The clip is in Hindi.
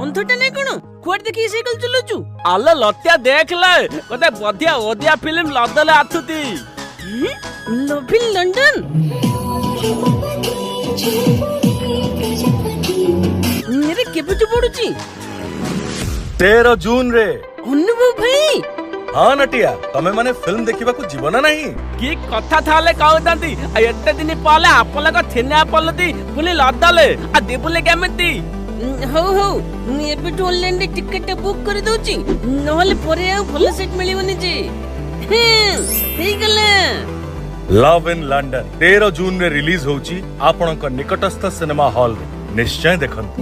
अंधटा नहीं कौन कुआड देखी साइकिल चलाचु आले लत्या देख ले कते बधिया ओदिया फिल्म लदले आथुती लव इन लंदन मेरे केबुचु पडुची 13 जून रे अनुभव भाई हाँ नटिया तमे माने फिल्म देखिबा को जीवन नहीं की कथा थाले कहउतंती एते दिन पाले आपले को थेना पलती पुनी लदले आ देबुले केमिति हो हो एबे तो ऑनलाइन रे टिकट बुक कर दोची नहले परे आ भल सीट मिलिबनी जी हे गला लव इन लंदन 13 जून रे रिलीज होची आपनक निकटस्थ सिनेमा हॉल रे निश्चय देखंतु।